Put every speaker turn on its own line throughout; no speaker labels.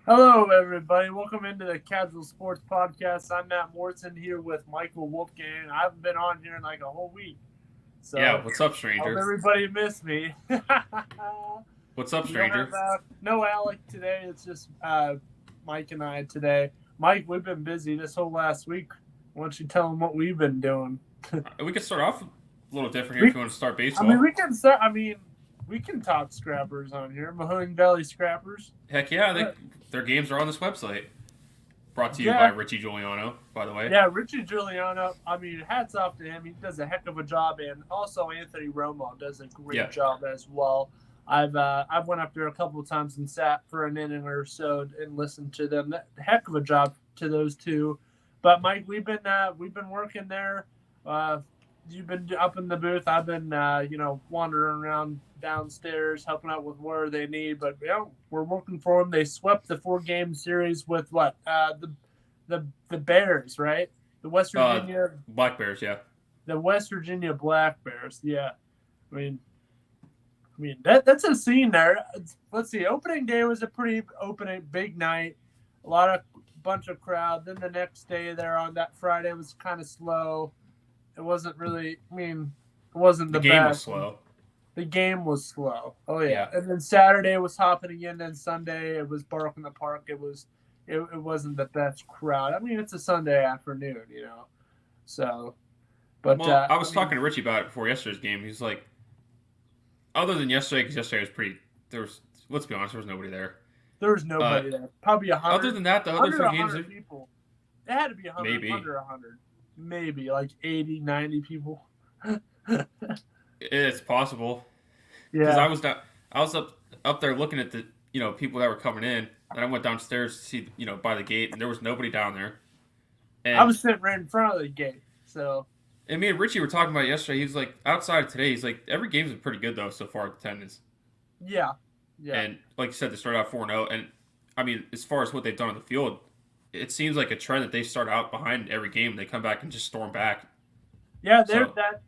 Hello, everybody. Welcome into the Casual Sports Podcast. I'm Matt Morrison here with Michael Wolfgang. I haven't been on here in like a whole week,
Yeah,
so
what's up,
hope
stranger?
everybody missed me.
What's up,
We don't have
stranger?
no Alec today. It's just Mike and I today. Mike, we've been busy this whole last week. Why don't you tell them what we've been doing?
We can start off a little different here
we,
if you want to start
I mean,
baseball.
we can start. I mean, we can talk scrappers on here, Mahoning Valley Scrappers.
Heck yeah,
But,
their games are on this website. Brought to you by
yeah,
Richie Giuliano, by the way.
Yeah, Richie Giuliano. I mean, hats off to him. He does a heck of a job, and also Anthony Romo does a great
Yeah.
job as well. I've went up there a couple of times and sat for an inning or so and listened to them. Heck of a job to those two. But Mike, we've been working there. Uh, you've been up in the booth. I've been wandering around downstairs helping out with where they need. But we're working for them. They swept the 4 game series with what the Bears, right? The West
Uh,
Virginia
Black Bears, yeah.
the West Virginia Black Bears. Yeah, I mean, that's a scene there. Let's see. Opening day was a pretty opening big night. A lot of bunch of crowd. Then the next day there on that Friday was kind of slow. It wasn't really. I mean, it wasn't
The
the
game was
best.
slow.
The game was slow. Oh yeah,
Yeah.
and then Saturday was hopping again. Then Sunday it was bark in the park. It wasn't the best crowd. I mean, it's a Sunday afternoon. So, but
Well, I
I
was
mean,
talking to Richie about it before yesterday's game. He's like, other than yesterday, because yesterday was pretty. There was, let's be honest, there was nobody there.
there was
Uh,
nobody there. Probably a
Other
hundred,
than that, the other
under
three
a
games,
hundred people. It had to be a hundred,
maybe.
under 100, maybe like 80, 90 people.
It's possible. Because
Yeah,
I was up there looking at the people that were coming in, and I went downstairs to see by the gate, and there was nobody down there.
I
And
was sitting right in front of the gate. So
me and Richie were talking about it yesterday. He was like, outside of today, he's like, every game's been pretty good though so far with attendance.
yeah, yeah.
And like you said, they started out 4-0, and I mean, as far as what they've done on the field, it seems like a trend that they start out behind every game, they come back and just storm back.
Yeah, they're
So
that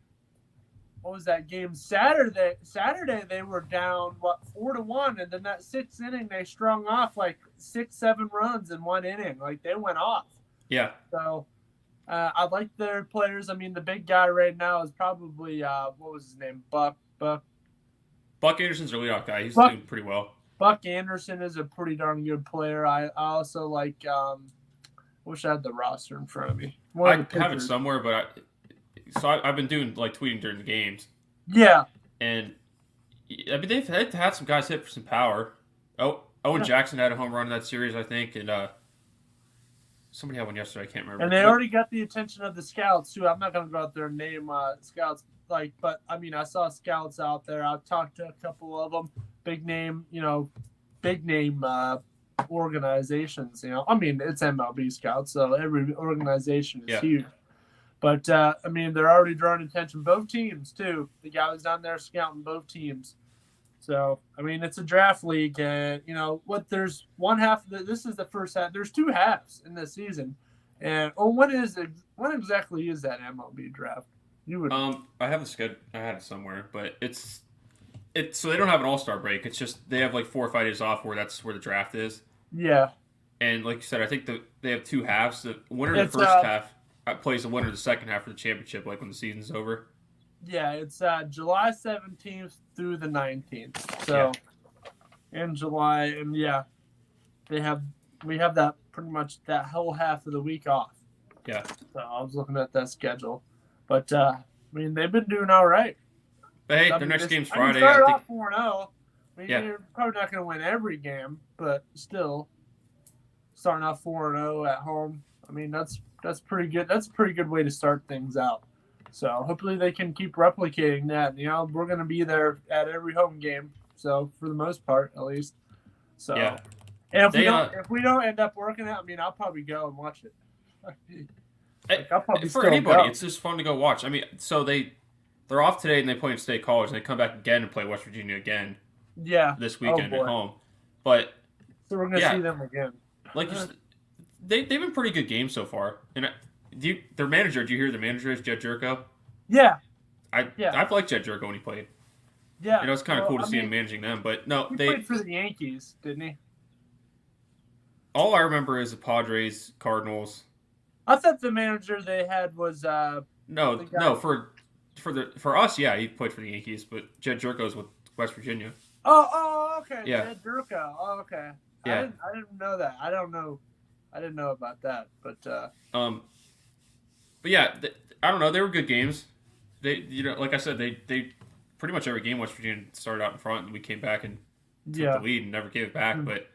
what was that game Saturday they were down 4-1, and then that 6th inning they strung off like 6-7 runs in 1 inning. Like they went off.
yeah,
So I like their players. I mean, the big guy right now is probably what was his name?
Buck Anderson's a leadoff guy. He's
Buck
doing pretty well.
Buck Anderson is a pretty darn good player. I also like. I wish I had the roster in front of me. One of
I
the
have it
pitchers.
somewhere, but I've been doing like tweeting during the games,
Yeah,
and I mean they've had some guys hit for some power. Oh, Owen
yeah.
Jackson had a home run in that series, I think, and somebody had one yesterday. I can't
And
remember,
they
but
already got the attention of the scouts too. I'm not gonna go out there and name scouts but I mean I saw scouts out there. I've talked to a couple of them, big name, big name organizations. I mean it's MLB scouts, so every organization is
yeah,
huge. But I mean they're already drawing attention. Both teams too. The guy was down there scouting both teams. So I mean it's a draft league, and there's one half. This is the first half. There's 2 halves in this season, and when exactly is that MLB draft? You would
I have the schedule. I had it somewhere, but it's so they don't have an All Star break. It's just they have like 4 or 5 days off where that's where the draft is.
yeah.
And like you said, I think they have 2 halves. The winner of the
It's
first half plays the winner of the second half for the championship, like when the season's over.
it's July 17th through the 19th.
Yeah,
So in July, and yeah, they have we have that pretty much that whole half of the week off.
yeah.
So I was looking at that schedule, but I mean they've been doing all right.
But hey,
I
their
mean,
next game's
I mean,
Friday. I
started
think.
off 4-0. I mean,
Yeah,
you're probably not going to win every game, but still, starting off 4-0 at home. I mean, that's pretty good. That's a pretty good way to start things out. So hopefully they can keep replicating that. We're going to be there at every home game. So for the most part, at least. So,
yeah.
and if we
They
don't if we don't end up working it, I mean, I'll probably go and watch it.
eh,
Like I'll probably
for
still
anybody,
go.
it's just fun to go watch. I mean, so they're off today and they play in State College and they come back again and play West Virginia again
Yeah.
this
Oh
weekend at
boy.
home. But
So we're going to
yeah,
see them again.
like they've been pretty good games so far. And their manager? Do you hear the manager is Jed Jerko?
Yeah. Yeah.
I've liked Jed Jerko when he played.
Yeah.
It's kind of
Well,
cool to
I
see him
mean,
managing them. But no,
he played for the Yankees, didn't he?
All I remember is the Padres, Cardinals.
I thought the manager they had was the
No,
guy.
no, for us, yeah, he played for the Yankees, but Jed Jerko's with West Virginia.
Okay,
Yeah,
Jed Durko. Oh, okay.
yeah.
I didn't know that. I didn't know about that. But
Um, but yeah, I don't know. They were good games. Like I said, they pretty much every game West Virginia started out in front, and we came back and took the
yeah,
lead and never gave it back.
Hmm.
But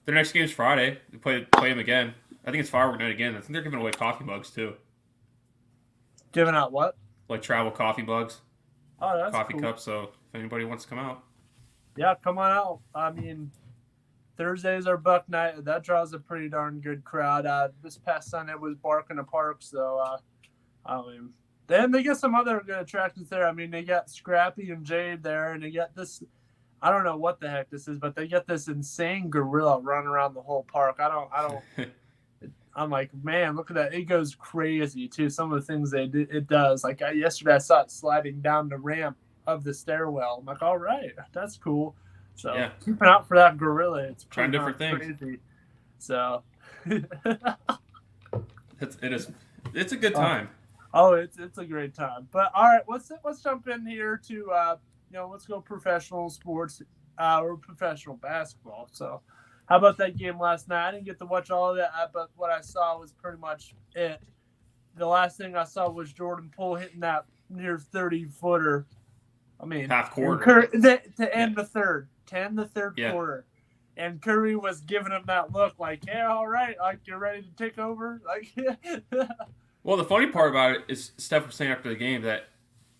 their next game's Friday. We play them again. I think it's firework night again. I think they're giving away coffee mugs too,
Giving out what?
like travel coffee mugs,
Oh, that's
coffee
cool.
cups. So if anybody wants to come out,
Yeah, come on out. I mean, Thursdays are Buck night. That draws a pretty darn good crowd. This past Sunday was Bark in the Park, so I mean, then they get some other good attractions there. I mean, they got Scrappy and Jade there, and they got this. I don't know what the heck this is, but they get this insane gorilla running around the whole park. I don't. I'm like, man, look at that! It goes crazy too. Some of the things it does. Like yesterday, I saw it sliding down the ramp of the stairwell. I'm like, all right, that's cool. So
yeah,
keeping out for that gorilla. It's
trying
pretty
different things.
crazy. So
It's a good time.
it's a great time. But all right, let's jump in here to let's go professional sports or professional basketball. So how about that game last night? I didn't get to watch all of that, but what I saw was pretty much it. The last thing I saw was Jordan Poole hitting that near 30-footer. I mean,
Half quarter
to end the third, to end the third quarter. And Curry was giving him that look like, yeah, all right, like you're ready to take over. Like,
Well, the funny part about it is Steph was saying after the game that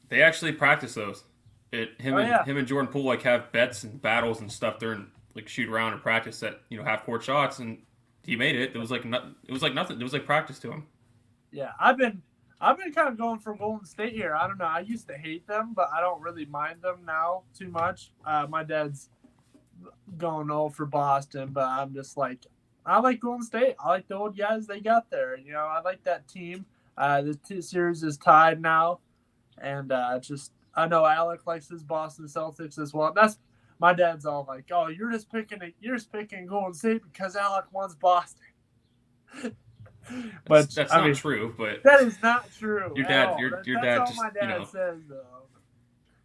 they actually practice those. Him and Jordan Poole like have bets and battles and stuff during like shoot around and practice at half court shots, and he made it. It was like nothing. It was like practice to him.
Yeah, I've been kind of going for Golden State here. I don't know. I used to hate them, but I don't really mind them now too much. My dad's going all for Boston, but I'm just like, I like Golden State. I like the old guys they got there. I like that team. The series is tied now, and I know Alec likes his Boston Celtics as well. That's my dad's all like, "Oh, you're just picking Golden State because Alec wants Boston." But
that's not true. But
that is not true.
Your dad,
that's all my dad says, though.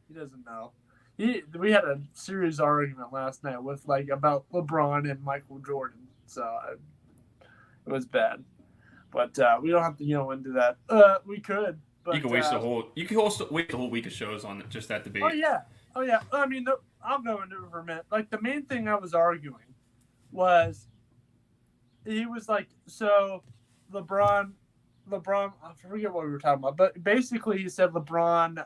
He doesn't know. We had a serious argument last night with about LeBron and Michael Jordan, so it was bad. But we don't have to into that. We could. But,
you can waste wait the whole week of shows on just that debate.
Oh yeah. I mean, I'll go into it for a minute. Like the main thing I was arguing was he was like, so LeBron, I forget what we were talking about, but basically he said LeBron.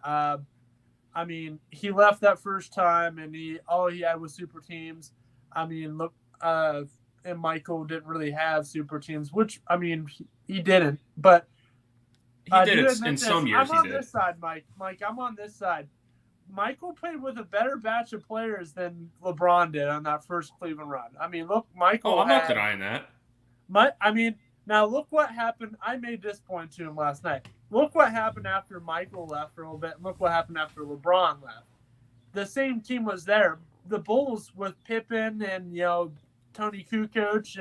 I mean, he left that first time, and all he had was super teams. I mean, look, and Michael didn't really have super teams, which I mean he didn't, but
he did it in some years.
I'm on this side, Mike. Mike, I'm on this side. Michael played with a better batch of players than LeBron did on that first Cleveland run. I mean, look, Michael.
Oh, I'm not denying that.
I mean, now look what happened. I made this point to him last night. Look what happened after Michael left for a little bit. And look what happened after LeBron left. The same team was there. The Bulls with Pippen and Tony Kukoc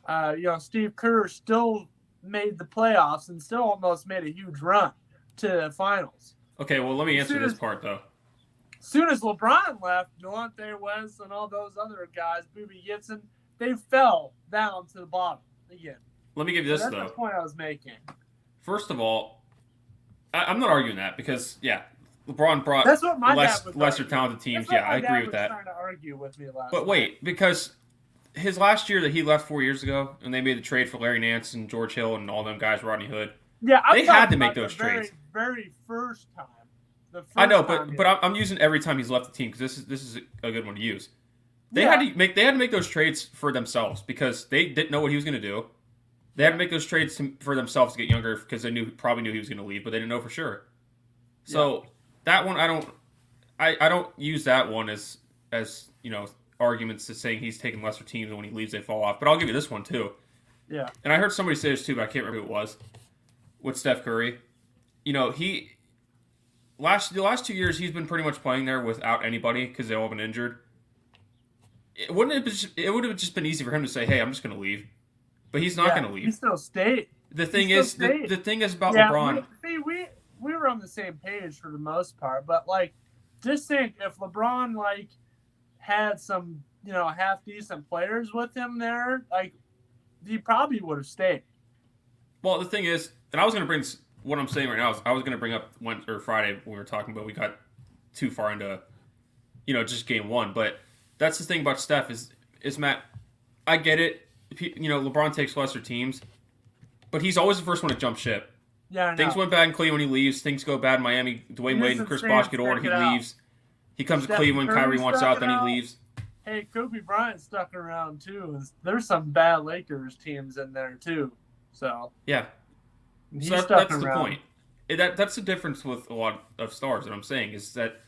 and Steve Kerr still made the playoffs and still almost made a huge run to the finals.
Okay, well, let me answer this part, though.
As soon as LeBron left, Delonte West and all those other guys, Boobie Gibson, they fell down to the bottom again.
Let me give you this, though.
That's the point I was making.
First of all, I'm not arguing that because, LeBron brought
that's what my
lesser talented teams. Yeah, I agree with that.
Trying to argue with me last
but wait, because his last year that he left 4 years ago, and they made the trade for Larry Nance and George Hill and all them guys, Rodney Hood.
Yeah,
they had to make those trades.
Very first time.
I know, but I'm using every time he's left the team because this is a good one to use. They had to make those trades for themselves because they didn't know what he was going to do. They had to make those trades for themselves to get younger because they probably knew he was going to leave, but they didn't know for sure. So that one, I don't use that one as arguments to saying he's taking lesser teams and when he leaves they fall off. But I'll give you this one too.
Yeah.
And I heard somebody say this too, but I can't remember who it was. With Steph Curry, the last 2 years he's been pretty much playing there without anybody because they all been injured. it would have just been easy for him to say, "Hey, I'm just going to leave," but he's not going to
He
leave.
still stayed.
The thing is, the thing is about
Yeah,
LeBron.
we were on the same page for the most part, but like, just think if LeBron like had some half decent players with him there, like he probably would have stayed.
Well, the thing is, and I was going to bring what I'm saying right now. I was going to bring up Friday when we were talking, but we got too far into just game one. But that's the thing about Steph is Matt. I get it. LeBron takes lesser teams, but he's always the first one to jump ship.
Yeah,
things went bad in Cleveland when he leaves. Things go bad in Miami. Dwayne Wade and Chris Bosh get ordered. He leaves. He comes to Cleveland. Kyrie wants out. Then he leaves.
Hey, Kobe Bryant stuck around too. There's some bad Lakers teams in there too. So
yeah, so that's the point. That's the difference with a lot of stars. That I'm saying is that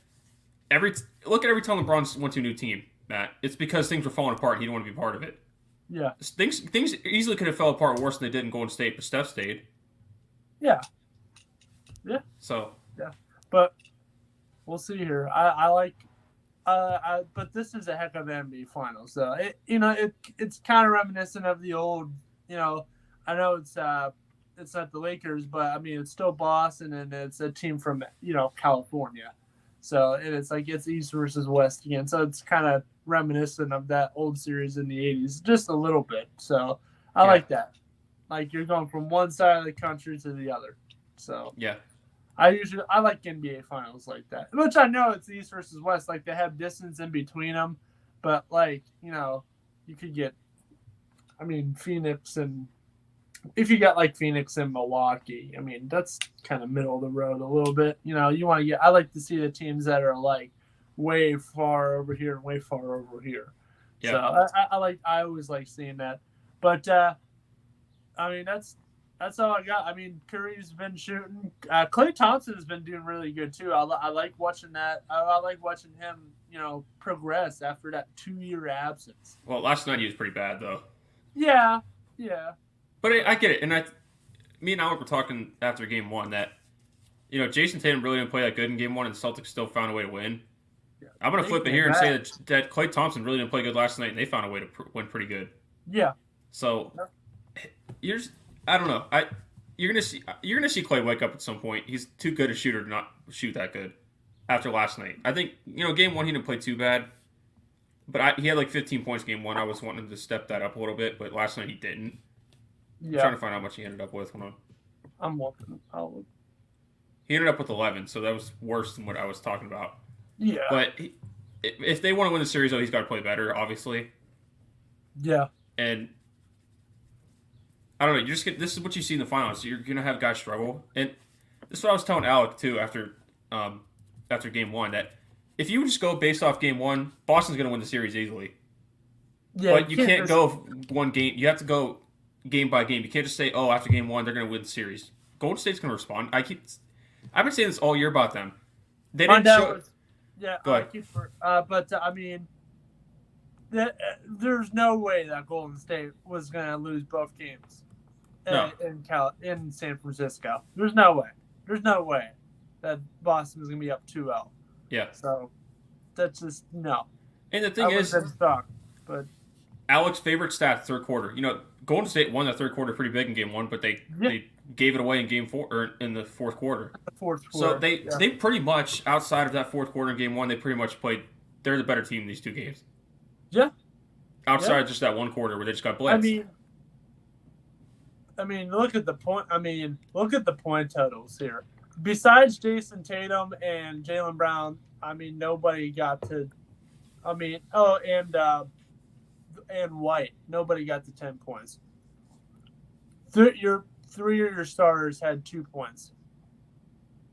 look at every time LeBron went to a new team, Matt. It's because things were falling apart. He didn't want to be part of it.
Yeah,
things easily could have fell apart worse than they did in Golden State, but Steph stayed.
Yeah.
So.
Yeah, but we'll see here. I like. But this is a heck of an NBA Finals, so it's kind of reminiscent of the old. I know it's not the Lakers, but I mean it's still Boston, and it's a team from California, so it's like it's East versus West again. So it's kind of reminiscent of that old series in the '80s, just a little bit. So I like that. Like you're going from one side of the country to the other. So
yeah.
I like NBA Finals like that, which I know it's East versus West. Like they have distance in between them, but like you could get, Phoenix and if you got like Phoenix and Milwaukee, that's kind of middle of the road a little bit. You want to get. I like to see the teams that are like way far over here and way far over here. Yeah. So I always like seeing that, but that's all I got. Curry's been shooting. Klay Thompson has been doing really good too. I like watching that. I like watching him, progress after that 2-year absence.
Well, last night he was pretty bad though.
Yeah.
But I get it, and me and Alec were talking after game one that, Jason Tatum really didn't play that good in game one, and the Celtics still found a way to win. Yeah. I'm gonna flip it here and say that Klay Thompson really didn't play good last night, and they found a way to win pretty good.
Yeah.
So, I don't know. You're gonna see Klay wake up at some point. He's too good a shooter to not shoot that good after last night. I think game one he didn't play too bad, but he had like 15 points game one. I was wanting him to step that up a little bit, but last night he didn't. Yeah. I'm trying to find out how much he ended up with. Hold on.
I'm looking.
He ended up with 11, so that was worse than what I was talking about.
Yeah.
But if they want to win the series, though, he's got to play better, obviously.
Yeah.
And I don't know. This is what you see in the finals. You're gonna have guys struggle, and this is what I was telling Alec too after game one, that if you just go based off game one, Boston's gonna win the series easily. Yeah, but you can't go one game. You have to go game by game. You can't just say, "Oh, after game one, they're gonna win the series." Golden State's gonna respond. I've been saying this all year about them. They didn't show.
Yeah, go ahead. There's no way that Golden State was gonna lose both games.
No.
In San Francisco. There's no way. There's no way that Boston was going to be up 2-0.
Yeah.
So that's just no.
And the thing is,
but
Alec's favorite stat, third quarter. Golden State won the third quarter pretty big in game one, but they gave it away in game four or in the fourth quarter. So they pretty much, outside of that fourth quarter in game one, they pretty much played. They're the better team in these two games.
Yeah.
Outside of just that one quarter where they just got blitzed.
Look at the point. Look at the point totals here. Besides Jason Tatum and Jaylen Brown, nobody got to. And White, nobody got to 10 points. Three of your starters had 2 points.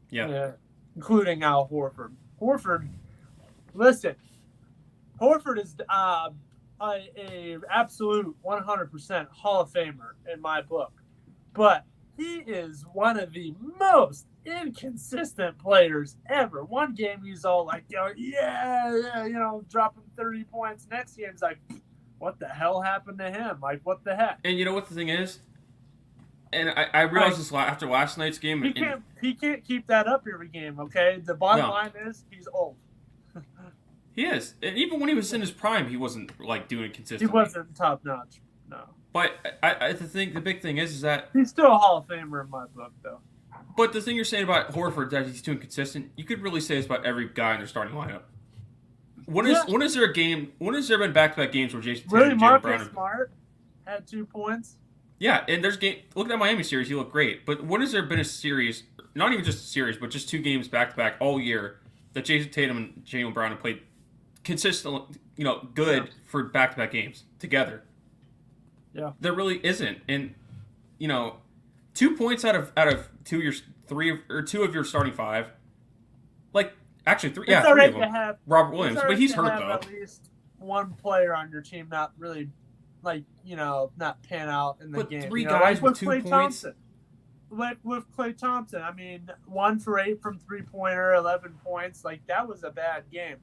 Yeah.
Including Al Horford. Listen, Horford is a absolute 100% Hall of Famer in my book, but he is one of the most inconsistent players ever. One game he's all like, dropping 30 points. Next game he's like, what the hell happened to him? Like, what the heck?
And you know what the thing is? And I realized this after last night's game.
He can't keep that up every game. Okay, the bottom line is he's old.
He is, and even when he was in his prime, he wasn't like doing it consistently.
He wasn't top notch. No.
But the big thing is that
he's still a Hall of Famer in my book, though.
But the thing you're saying about Horford that he's too inconsistent, you could really say this about every guy in their starting lineup. When is there a game? When has there been back-to-back games where Jason Tatum and Jaylen Brown?
Marcus Smart had 2 points.
Yeah, and there's game. Look at that Miami series; he looked great. But when has there been a series? Not even just a series, but just 2 games back-to-back all year that Jason Tatum and Jaylen Brown have played consistently, good for back-to-back games together.
Yeah,
there really isn't, and 2 points out of 2 of your 3 or 2 of your starting 5, like actually 3,
it's
3 of them.
Have,
Robert Williams, but he's hurt though.
At least one player on your team not really, not pan out in the game.
3 guys with 2
Klay
points.
Thompson. Like with Klay Thompson, I mean, 1 for 8 from 3-pointer, 11 points. Like that was a bad game.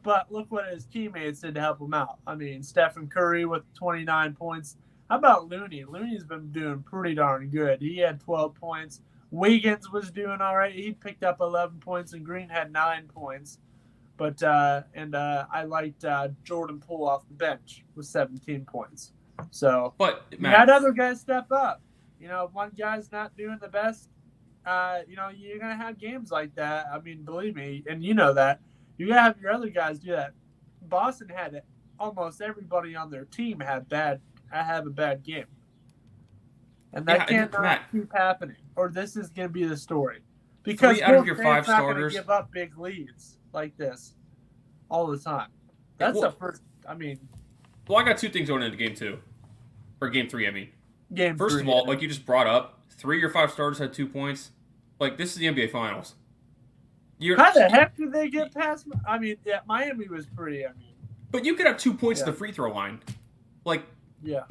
But look what his teammates did to help him out. I mean, Stephen Curry with 29 points. How about Looney? Looney's been doing pretty darn good. He had 12 points. Wiggins was doing all right. He picked up 11 points, and Green had 9 points. But I liked Jordan Poole off the bench with 17 points. So,
but
you had other guys step up. If one guy's not doing the best, you're gonna have games like that. I mean, believe me, and you know that. You gotta have your other guys do that. Boston had it. Almost everybody on their team have a bad game. And that can't keep happening. Or this is going to be the story. Because
3 out of your 5 starters
not going to give up big leads like this all the time. That's the first,
Well, I got 2 things going into game 2. Or game 3, I mean.
Game
First
3,
of all, like you just brought up, 3 of your 5 starters had 2 points. Like, this is the NBA Finals.
How the heck did they get past? Miami was pretty,
But you could have 2 points at the free throw line. Like,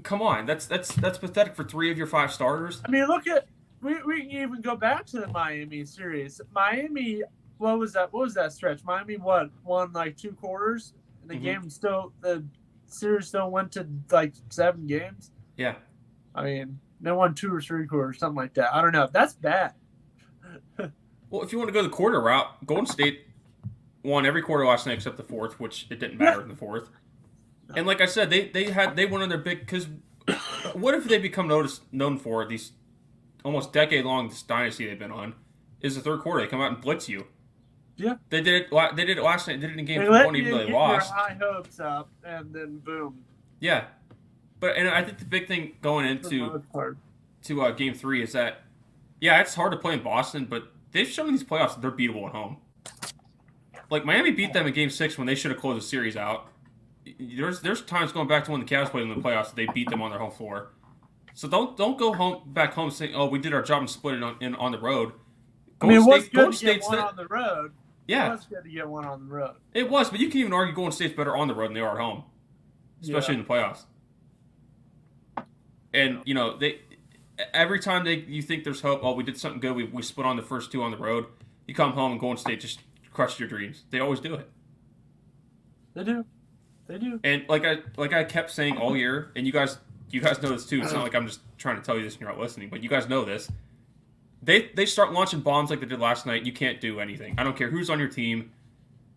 come on. That's pathetic for 3 of your 5 starters.
I mean, look at, we can even go back to the Miami series. Miami, what was that stretch? Miami won like 2 quarters, and the series still went to like 7 games.
Yeah.
I mean, they won 2 or 3 quarters, something like that. I don't know. That's bad.
Well, if you want to go the quarter route, Golden State won every quarter last night except the 4th, which it didn't matter in the 4th. And like I said, they went on their big, because what if they become known for these almost decade-long dynasty they've been on is the 3rd quarter. They come out and blitz you.
Yeah.
They did it last night. They did it in game 1 even though they lost.
Your high hopes up, and then boom.
Yeah. And I think the big thing going into game 3 is that, it's hard to play in Boston, but they've shown in these playoffs that they're beatable at home. Like, Miami beat them in game 6 when they should have closed the series out. There's times going back to when the Cavs played in the playoffs that they beat them on their home floor. So don't go back home saying, "Oh, we did our job and split it on the road."
It was good to get one on the road.
Yeah,
it was good to get one on the road.
It was, but you can even argue Golden State's better on the road than they are at home, especially in the playoffs. And they every time you think there's hope, we did something good. We split on the first 2 on the road. You come home and Golden State just crushed your dreams. They always do it.
They do.
And like I kept saying all year, and you guys know this too. It's not like I'm just trying to tell you this and you're not listening, but you guys know this. They start launching bombs like they did last night. You can't do anything. I don't care who's on your team.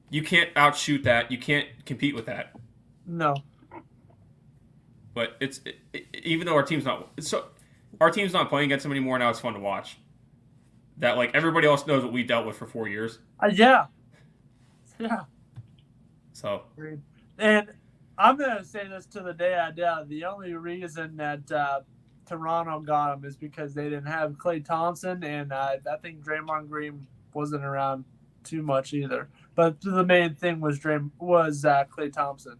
You can't outshoot that. You can't compete with that.
No.
But even though our team's not playing against them anymore now, it's fun to watch. That like everybody else knows what we dealt with for 4 years.
Yeah.
So.
And I'm going to say this to the day I die. The only reason that Toronto got him is because they didn't have Klay Thompson, and I think Draymond Green wasn't around too much either. But the main thing was Klay Thompson.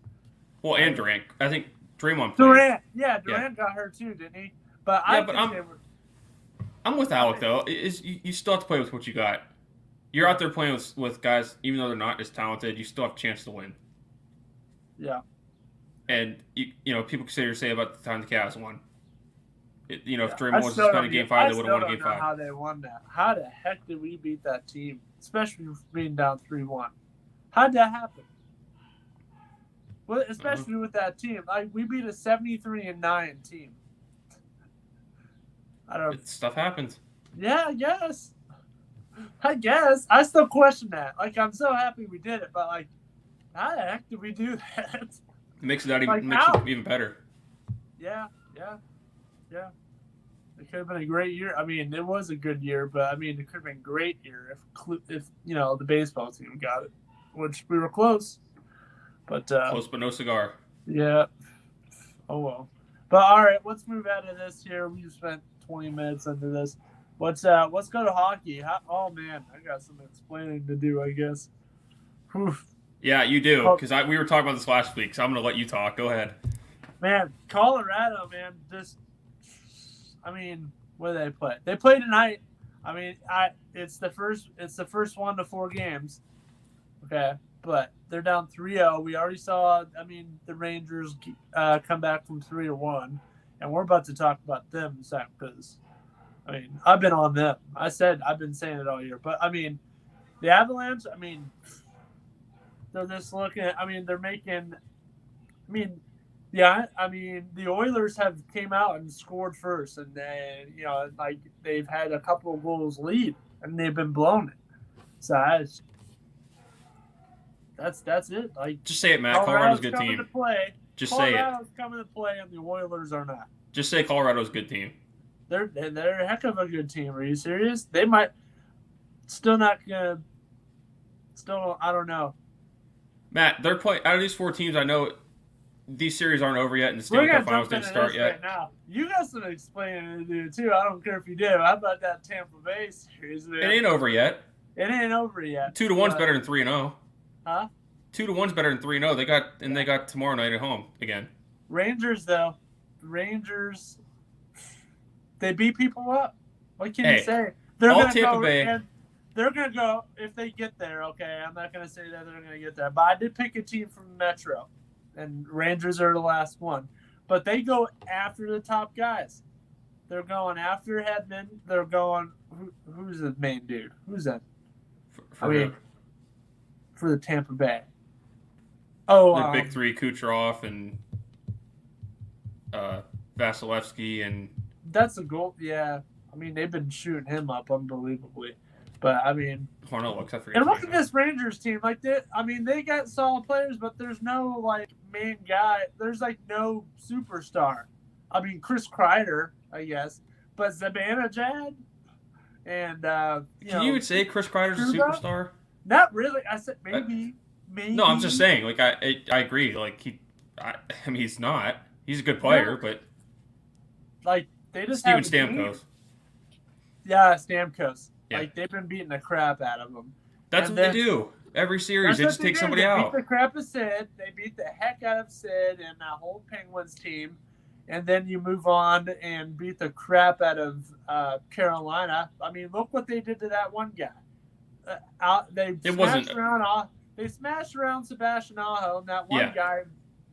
Well, and Durant. I think Draymond played.
Durant got hurt too, didn't he? But
I'm with Alec, though. You still have to play with what you got. You're out there playing with guys, even though they're not as talented, you still have a chance to win.
Yeah.
And, people consider say about the time the Cavs won. If Draymond was suspended Game 5, they would have won Game 5.
I don't know how they won that. How the heck did we beat that team, especially being down 3-1? How'd that happen? Well, especially with that team. Like, we beat a 73-9 team.
Stuff happens.
Yeah, I guess. I still question that. Like, I'm so happy we did it, but, like, How the heck did we do that?
It makes it
Like,
even better.
Yeah. It could have been a great year. I mean, it was a good year, but I mean, it could have been a great year if the baseball team got it, which we were close. But
close but no cigar.
Yeah. Oh well. But all right, let's move out of this here. We spent 20 minutes into this. Let's go to hockey. Oh man, I got some explaining to do, I guess. Whew.
Yeah, you do, because we were talking about this last week, so I'm going to let you talk. Go ahead.
Man, Colorado, man, what do they play? They play tonight. I mean, it's the first 1 to 4 games. Okay, but they're down 3-0. We already saw, the Rangers come back from 3-1, and we're about to talk about them, Zach, because, I've been on them. I've been saying it all year. But, the Avalanche, they're just looking at, they're making, the Oilers have came out and scored first, and then, they've had a couple of goals lead, and they've been blown it. So that's it.
Just say it, Matt. Colorado's a good team. Just say it.
Colorado's coming to play, and the Oilers are not.
Just say Colorado's a good team.
They're a heck of a good team. Are you serious? They might still not gonna. Still, I don't know.
Matt, they're playing out of these 4 teams. I know these series aren't over yet, and the Stanley Cup Finals didn't start yet.
Right now. You got some explaining to do too. I don't care if you do. How about that Tampa Bay series? Man?
It ain't over yet. 2-1's better than 3-0.
Huh?
2-1's better than 3-0. They got tomorrow night at home again.
Rangers though, they beat people up. What can you say? They're
all Tampa Bay.
They're going to go, if they get there, okay, I'm not going to say that they're going to get there, but I did pick a team from Metro, and Rangers are the last one. But they go after the top guys. They're going after Hedman. They're going, who's the main dude? Who's that? For the Tampa Bay. Oh,
the big 3, Kucherov and Vasilevsky and...
That's a goal, yeah. They've been shooting him up unbelievably. But,
Hornell looks, I forget.
And look at this Rangers team. They got solid players, but there's no, main guy. There's, no superstar. Chris Kreider, I guess. But Zibanejad and,
Can you even say Chris Kreider's a superstar?
Not really. I said maybe.
No, I'm just saying. I agree. He's not. He's a good player, but...
they just
Steven Stamkos.
Yeah, Stamkos.
Yeah.
They've been beating the crap out of them.
That's what they do. Every series, they just take somebody out.
They beat the crap of Sid. They beat the heck out of Sid and that whole Penguins team. And then you move on and beat the crap out of Carolina. Look what they did to that one guy. They smashed around Sebastian Aho, and that one guy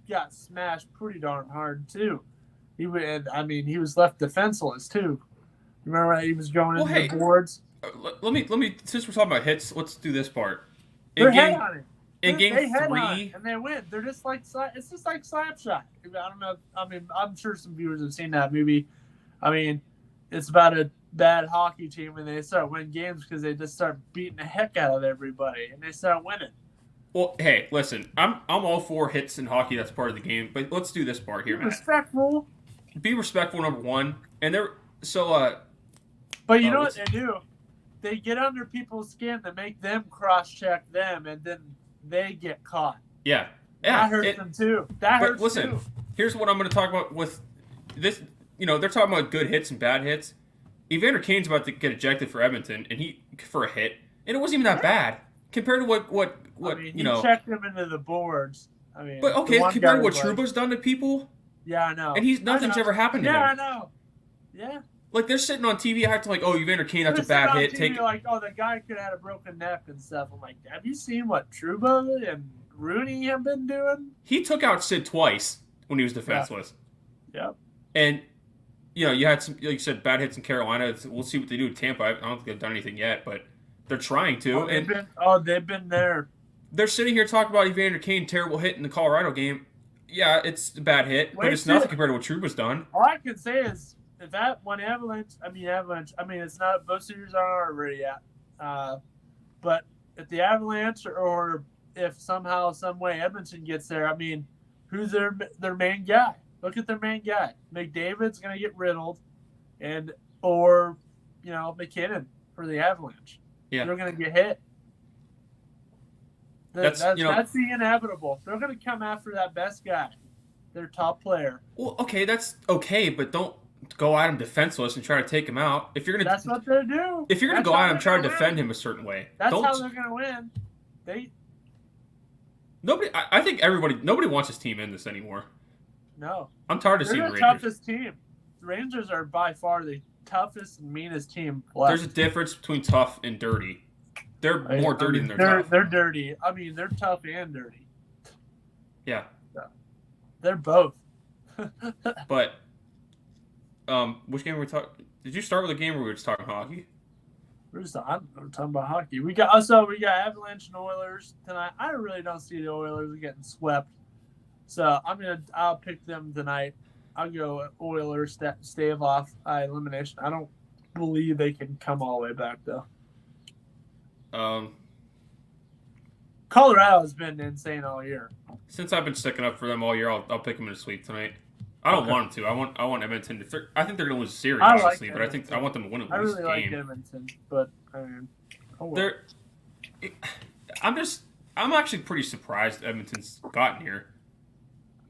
got smashed pretty darn hard, too. He was left defenseless, too. Remember he was going into the boards?
Let me. Since we're talking about hits, let's do this part.
They're headhunting.
In game 3,
and they win. They're just it's just like Slapshot. I don't know. I'm sure some viewers have seen that movie. It's about a bad hockey team and they start winning games because they just start beating the heck out of everybody and they start winning.
Well, hey, listen, I'm all for hits in hockey. That's part of the game. But let's do this part here, Matt. Be respectful, number one. And
But you know what they do? They get under people's skin to make them cross-check them, and then they get caught.
Yeah.
That hurts them too.
Listen, here's what I'm going to talk about with this. They're talking about good hits and bad hits. Evander Kane's about to get ejected for Edmonton, and for a hit, and it wasn't even that bad compared to what
he checked him into the boards.
But okay, compared to what Trouba's done to people.
Yeah, I know.
And nothing's ever happened to him.
Yeah, I know. Yeah.
They're sitting on TV acting like, oh, Evander Kane, that's a bad hit.
The guy could have had a broken neck and stuff. I'm like, have you seen what Trouba and Rooney have been doing?
He took out Sid twice when he was defenseless.
Yeah.
And, you had some, like you said, bad hits in Carolina. We'll see what they do in Tampa. I don't think they've done anything yet, but they're trying to.
They've been there.
They're sitting here talking about Evander Kane, terrible hit in the Colorado game. Yeah, it's a bad hit, but it's nothing compared to what Trouba's done.
All I can say is, that one Avalanche, it's not, both series aren't over yet. But if the Avalanche or if somehow, some way Edmonton gets there, I mean, who's their main guy? Look at their main guy. McDavid's going to get riddled, or McKinnon for the Avalanche.
Yeah,
they're going to get hit. That's the inevitable. They're going to come after that best guy, their top player.
Well, okay, that's okay, but don't go at him defenseless and try to take him out. If you're gonna,
that's what they do.
If you're gonna go at him, try to defend him a certain way.
That's how they're gonna win.
I think nobody wants his team in this anymore.
No,
I'm tired of seeing the
Rangers.
Rangers.
The toughest team. The Rangers are by far the toughest and meanest team left.
There's a difference between tough and dirty. They're more dirty than they're tough.
They're dirty. I mean, they're tough and dirty.
Yeah.
They're both.
But, which game were we talking? Did you start with a game where we were just talking hockey?
We're talking about hockey. We got Avalanche and Oilers tonight. I really don't see the Oilers getting swept, so I'll pick them tonight. I'll go Oilers stave off elimination. I don't believe they can come all the way back though. Colorado has been insane all year.
Since I've been sticking up for them all year, I'll pick them in a sweep tonight. I don't want them to. I want Edmonton to. I think they're going to lose the series, honestly, but I want them to win at least a game.
I really like Edmonton, but I mean,
I'm actually pretty surprised Edmonton's gotten here.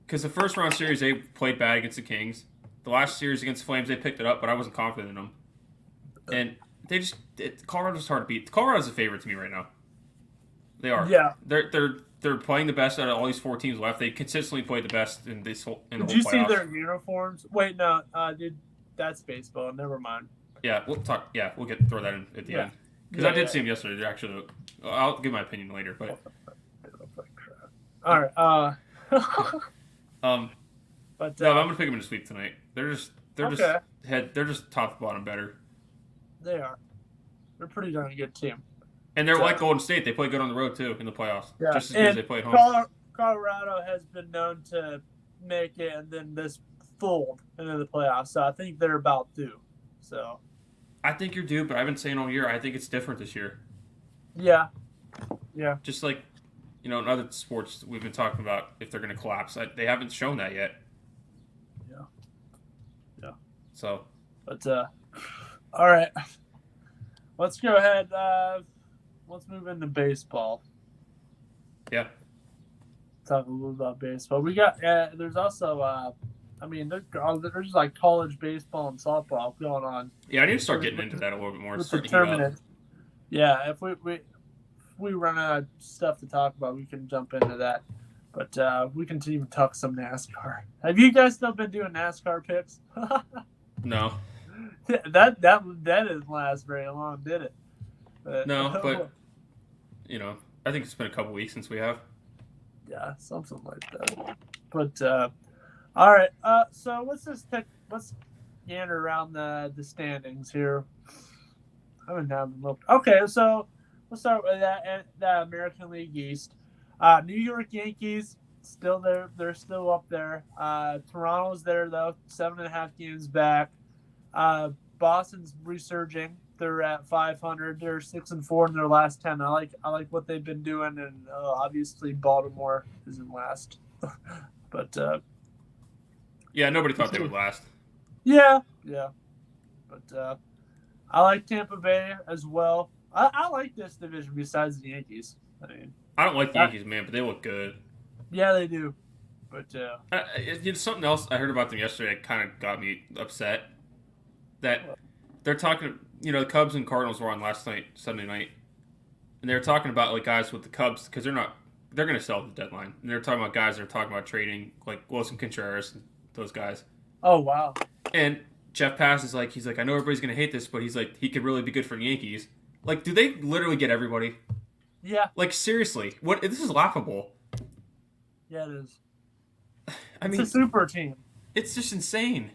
Because the first round series, they played bad against the Kings. The last series against the Flames, they picked it up, but I wasn't confident in them. And Colorado's hard to beat. Colorado's a favorite to me right now. They are.
Yeah.
They're playing the best out of all these 4 teams left. They consistently played the best in the whole playoffs.
Did you see their uniforms? Wait, no, dude, that's baseball. Never mind.
Yeah, we'll talk. Yeah, we'll throw that in at the end because I did see them yesterday. They're actually, I'll give my opinion later. But
all right.
But no, I'm gonna pick them in a sweep tonight. They're just top to bottom better.
They are. They're a pretty darn good team.
And they're like Golden State. They play good on the road, too, in the playoffs.
Yeah.
Just as good as they play at home.
Colorado has been known to make it and then just fold into the playoffs. So I think they're about due. So
I think you're due, but I've been saying all year, I think it's different this year.
Yeah. Yeah.
Just like, in other sports we've been talking about if they're going to collapse. They haven't shown that yet.
Yeah. Yeah.
So.
But, all right. Let's go ahead. Let's move into baseball.
Yeah.
Talk a little about baseball. We got there's also there's like college baseball and softball going on.
Yeah, I need to start getting into that a little bit more.
With the tournament. Yeah, if we run out of stuff to talk about, we can jump into that. But we can even talk some NASCAR. Have you guys still been doing NASCAR picks?
No.
That didn't last very long, did it?
No, but I think it's been a couple weeks since we have.
Yeah, something like that. But all right. So let's gander around the standings here. I haven't looked. Okay, so we'll start with the American League East. New York Yankees still there. They're still up there. Toronto's there though, 7.5 games back. Boston's resurging. They're at 500. They're 6-4 in their last 10. I like what they've been doing, and obviously Baltimore is in last. But
yeah, nobody thought they would last.
Yeah. But I like Tampa Bay as well. I like this division besides the Yankees.
I don't like the Yankees, man, but they look good.
Yeah, they do. But
something else I heard about them yesterday that kind of got me upset. That they're talking, the Cubs and Cardinals were on last night, Sunday night, and they were talking about like guys with the Cubs because they're going to sell at the deadline. And they're talking about guys that are talking about trading like Wilson Contreras and those guys.
Oh wow!
And Jeff Pass is like, he's like, I know everybody's going to hate this, but he's like, he could really be good for the Yankees. Like, do they literally get everybody?
Yeah.
Like seriously, what? This is laughable.
Yeah, it is.
It's
a super team.
It's just insane.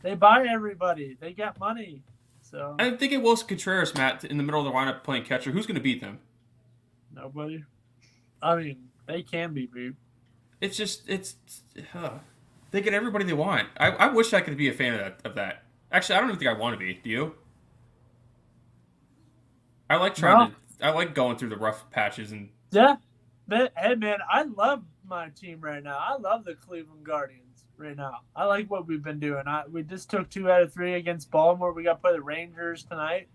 They buy everybody. They got money. So
I think it Wilson Contreras, Matt, in the middle of the lineup playing catcher. Who's going to beat them?
Nobody. I mean, they can be beat.
It's just they get everybody they want. I wish I could be a fan of that. Actually, I don't even think I want to be. Do you? I like I like going through the rough patches and.
Yeah. But, hey, man, I love my team right now. I love the Cleveland Guardians right now. I like what we've been doing. We just took 2 out of 3 against Baltimore. We got to play the Rangers tonight.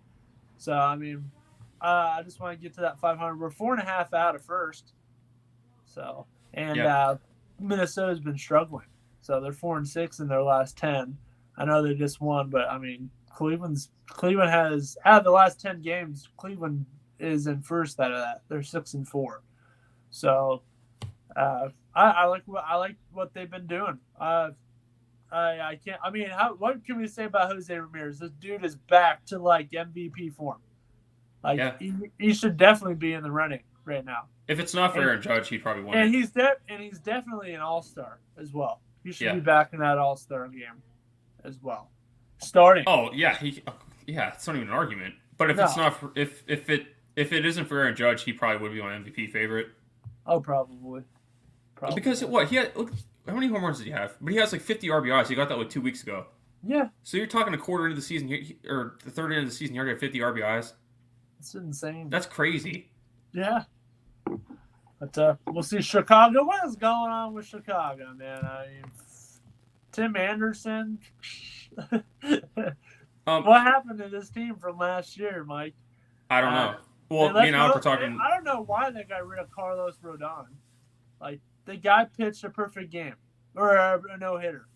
So, I mean, I just want to get to that 500. We're 4.5 out of first. So, and Minnesota's been struggling. So they're 4-6 in their last 10. I know they just won, but I mean, Cleveland has out of the last 10 games, Cleveland is in first out of that. They're 6-4. So I like what they've been doing. I can't. I mean, what can we say about Jose Ramirez? This dude is back to like MVP form. Like he should definitely be in the running right now.
If it's not for Aaron Judge, he'd probably win.
And he's definitely an all-star as well. He should be back in that all-star game as well, starting.
Oh yeah, it's not even an argument. But if it's not for, if it isn't for Aaron Judge, he probably would be my MVP favorite.
Oh, probably.
Because he had how many home runs did he have? But he has like 50 RBIs. He got that like 2 weeks ago.
Yeah.
So you're talking a quarter into the season, or the third end of the season, he already had 50 RBIs.
That's insane.
That's crazy.
Yeah. But we'll see Chicago. What is going on with Chicago, man? I mean, Tim Anderson. What happened to this team from last year, Mike?
I don't know. Well, me and Alex were talking.
I don't know why they got rid of Carlos Rodon. Like, the guy pitched a perfect game. Or a no-hitter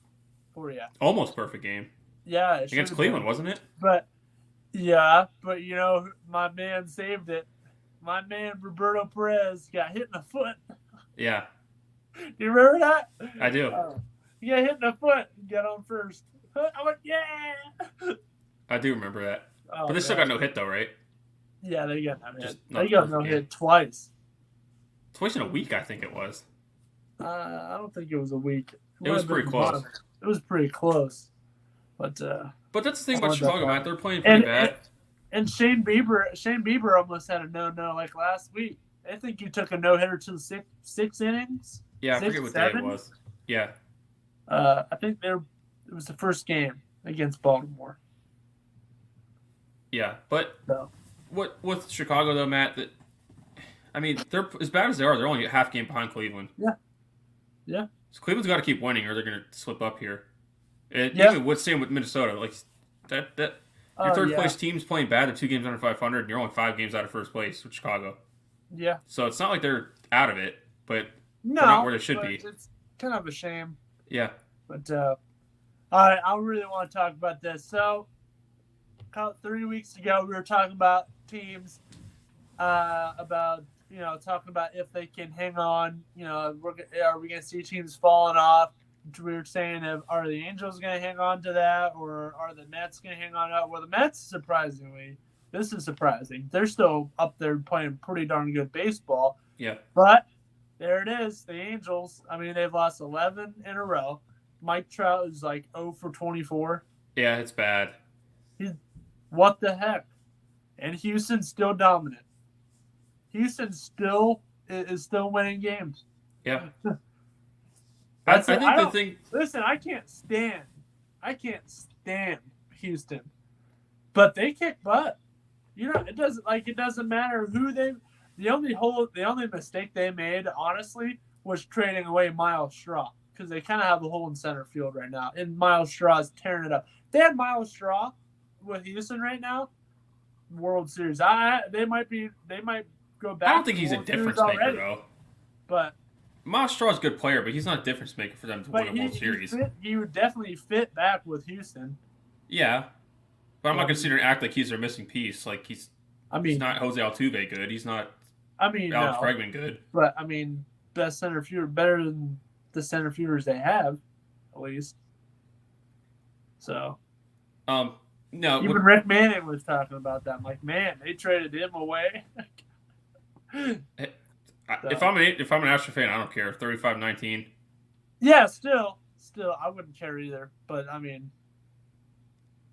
for you.
Almost perfect game.
Yeah.
Against Cleveland, wasn't it?
But, yeah. But, you know, my man saved it. My man Roberto Perez got hit in the foot.
Yeah.
Do you remember that?
I do.
He got hit in the foot and got on first. I went, yeah.
I do remember that. But they still got no hit, though, right?
Yeah, they got no hit. They got no hit twice.
Twice in a week, I think it was.
I don't think it was a week.
It was pretty close.
It was pretty close. But
that's the thing about Chicago, Matt. They're playing pretty bad.
And Shane Bieber almost had a no like last week. I think you took a no-hitter to the six innings.
Yeah, I forget what day it was. Yeah.
I think it was the first game against Baltimore.
Yeah, but what with Chicago though, Matt? I mean, they're as bad as they are. They're only a half game behind Cleveland.
Yeah.
So Cleveland's got to keep winning, or they're going to slip up here. Even with Minnesota, like that. Your third place team's playing bad. They're 2 games under 500, and you're only 5 games out of first place with Chicago.
Yeah.
So it's not like they're out of it, but
they're
not where they should be.
It's kind of a shame.
Yeah.
But I really want to talk about this. So, about 3 weeks ago, we were talking about teams, talking about if they can hang on. You know, are we going to see teams falling off? We were saying, are the Angels going to hang on to that, or are the Mets going to hang on to that? Well, the Mets, surprisingly, this is surprising. They're still up there playing pretty darn good baseball.
Yeah.
But there it is, the Angels. I mean, they've lost 11 in a row. Mike Trout is like 0 for 24.
Yeah, it's bad.
What the heck? And Houston's still dominant. Houston still is still winning games.
Yeah. I think the thing.
Listen, I can't stand Houston, but they kick butt. You know, it doesn't matter who they. The only mistake they made, honestly, was trading away Miles Straw, because they kind of have a hole in center field right now, and Miles Straw is tearing it up. They had Miles Straw with Houston right now, World Series. They might go back.
I don't think he's a difference maker though.
But
Miles Straw's a good player, but he's not a difference maker for them to win a World Series.
He would definitely fit back with Houston.
Yeah, but I'm not going to sit here and act like he's their missing piece. Like he's not Jose Altuve good. He's not. Alex Bregman good.
But best center fielder, better than the center fielders they have, at least. So.
No.
Even Rick Manning was talking about that. I'm like, man, they traded him away.
If I'm an Astros fan, I don't care. 35-19.
Yeah, still, I wouldn't care either. But I mean,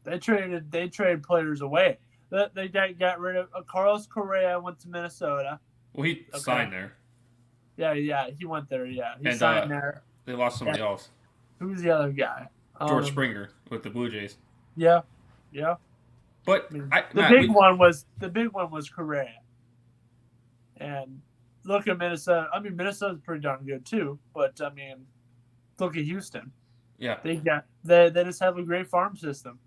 they traded players away. They got rid of Carlos Correa. Went to Minnesota.
Well, he signed there.
Yeah, he went there. Yeah, he signed there.
They lost somebody else.
Who's the other guy?
George Springer with the Blue Jays.
Yeah.
But
the big one was Correa, and look at Minnesota. I mean, Minnesota's pretty darn good too. But I mean, look at Houston.
Yeah,
They just have a great farm system.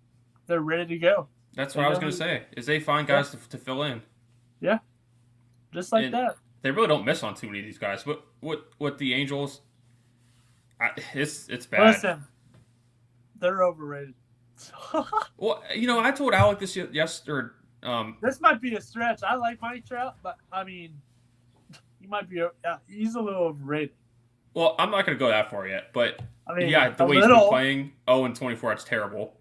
They're ready to go.
that's what I was gonna say. Is they find guys to fill in.
Yeah, just like that.
They really don't miss on too many of these guys. What the Angels? It's bad.
Listen, they're overrated.
Well, I told Alec this yesterday.
This might be a stretch. I like Mike Trout, but I mean, he might be. He's a little overrated.
Well, I'm not going to go that far yet, but
I mean,
yeah, the way he's been playing, 0-24, that's terrible.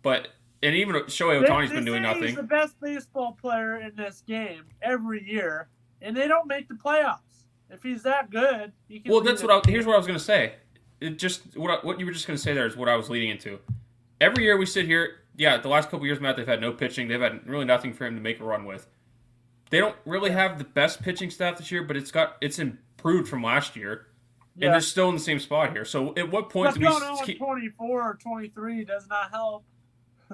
And even Shohei Ohtani's been doing nothing.
He's the best baseball player in this game every year, and they don't make the playoffs. If he's that good, he can.
Well, here's what I was going to say. It just what you were just going to say there is what I was leading into. Every year we sit here, the last couple years, Matt, they've had no pitching. They've had really nothing for him to make a run with. They don't really have the best pitching staff this year, but it's improved from last year. Yeah. And they're still in the same spot here. So at what point do we
keep 24 or 23 does not help.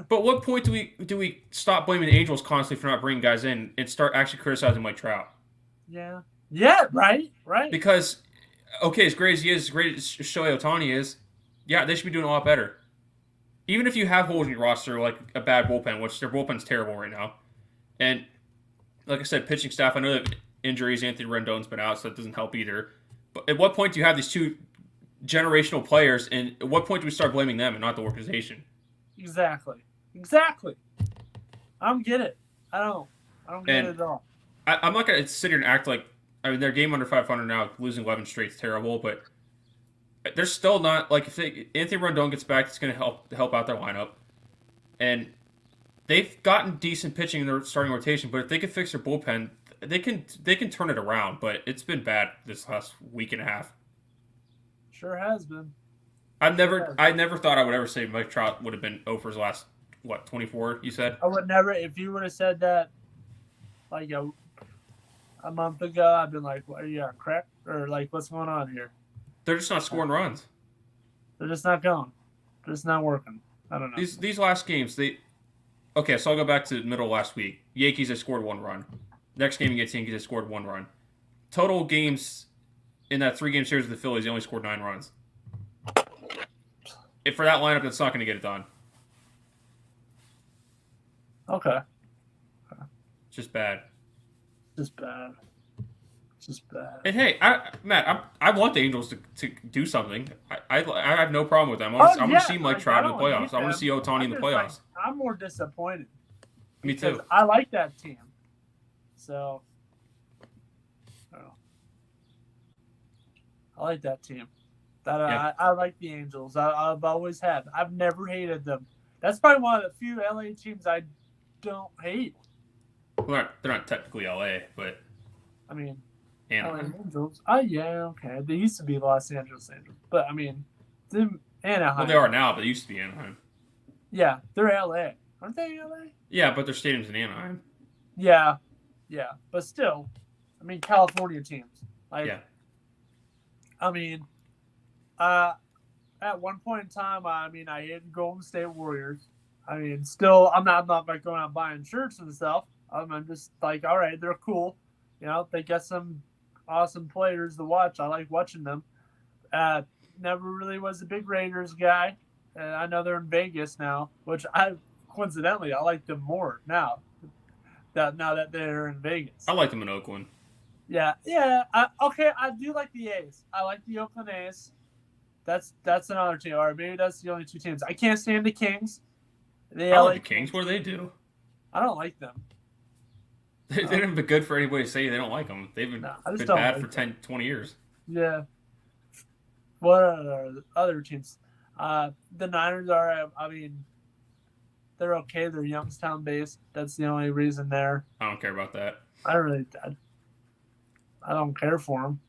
But what point do we stop blaming the Angels constantly for not bringing guys in and start actually criticizing Mike Trout?
Yeah. Yeah, right.
Because as great as he is, as great as Shohei Ohtani is, they should be doing a lot better. Even if you have holes in your roster, like a bad bullpen, which their bullpen's terrible right now. And like I said, pitching staff, I know that injuries, Anthony Rendon's been out, so that doesn't help either. But at what point do you have these two generational players, and at what point do we start blaming them and not the organization?
Exactly. I don't get it. I don't get it at all.
I'm not going to sit here and act like, they're game under 500 now, losing 11 straight is terrible, but they're still not, like, if Anthony Rendon gets back, it's going to help out their lineup. And they've gotten decent pitching in their starting rotation, but if they can fix their bullpen, they can turn it around, but it's been bad this last week and a half.
Sure has been.
I never thought I would ever say Mike Trout would have been 0 for his last 24. You said
I would never. If you would have said that like a month ago, I'd been like, "What are you on crack?" Or like, "What's going on here?"
They're just not scoring runs.
They're just not going. They're just not working. I don't know.
These last games, so I'll go back to the middle of last week. Yankees have scored 1 run. Next game against Yankees, they scored 1 run. Total games in that 3-game series with the Phillies, they only scored 9 runs. If for that lineup, that's not going to get it done.
Okay.
It's just bad.
Just bad.
And hey, Matt, I want the Angels to do something. I have no problem with them. I want to see Mike Trout in the playoffs. I want to see Ohtani in the playoffs.
I'm more disappointed.
Me too.
I like that team. So, I like that team. I like the Angels. I've always had. I've never hated them. That's probably one of the few LA teams I don't hate.
Well, they're not technically LA, but
I mean,
Anaheim.
LA Angels. Oh yeah, okay. They used to be Los Angeles Angels, but I mean, them Anaheim.
Well, they are now, but they used to be Anaheim.
Yeah, they're LA, aren't they? LA.
Yeah, but their stadium's in Anaheim.
Yeah, but still, I mean, California teams.
Yeah.
I mean, at one point in time, I hated Golden State Warriors. I mean, still, I'm not like going out buying shirts and stuff. I'm just like, all right, they're cool. They got some awesome players to watch. I like watching them. Never really was a big Raiders guy. I know they're in Vegas now, which coincidentally, I like them more now. Now that they're in Vegas.
I like them in Oakland.
Yeah. I do like the A's. I like the Oakland A's. That's another team. Or maybe that's the only 2 teams. I can't stand the Kings.
I like the Kings. What do they do?
I don't like them.
They haven't been good for anybody to say they don't like them. They've been bad for 10, 20 years.
Yeah. What are the other teams? The Niners are, they're okay. They're Youngstown based. That's the only reason there.
I don't care about that.
I don't care for them.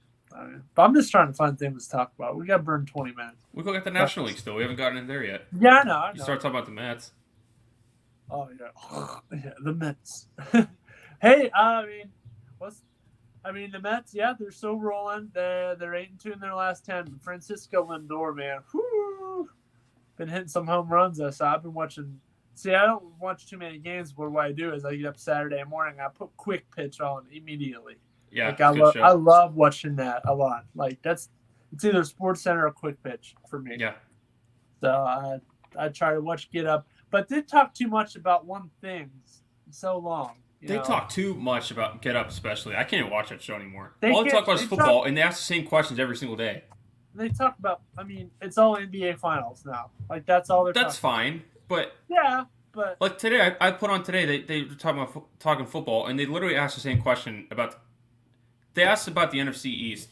But I'm just trying to find things to talk about. We got burned 20 minutes.
We go get the National League still. We haven't gotten in there yet.
Yeah, I know.
You start talking about the Mets.
Oh, yeah. Yeah, the Mets. Hey, the Mets, they're still rolling. They're 8-2 in their last 10. Francisco Lindor, man. Whoo! Been hitting some home runs. So I've been watching. See, I don't watch too many games, but what I do is I get up Saturday morning, I put Quick Pitch on immediately.
Yeah,
like
it's a good show.
I love watching that a lot. Like it's either Sports Center or Quick Pitch for me.
Yeah.
So I try to watch Get Up, but they talk too much about one thing so long.
They talk too much about Get Up, especially. I can't even watch that show anymore. All they talk about is football, and they ask the same questions every single day.
They talk about. I mean, it's all NBA Finals now. Like that's all they're.
That's fine, but
but
like today, I put on today. They were talking football, and they literally asked the same question about. They asked about the NFC East,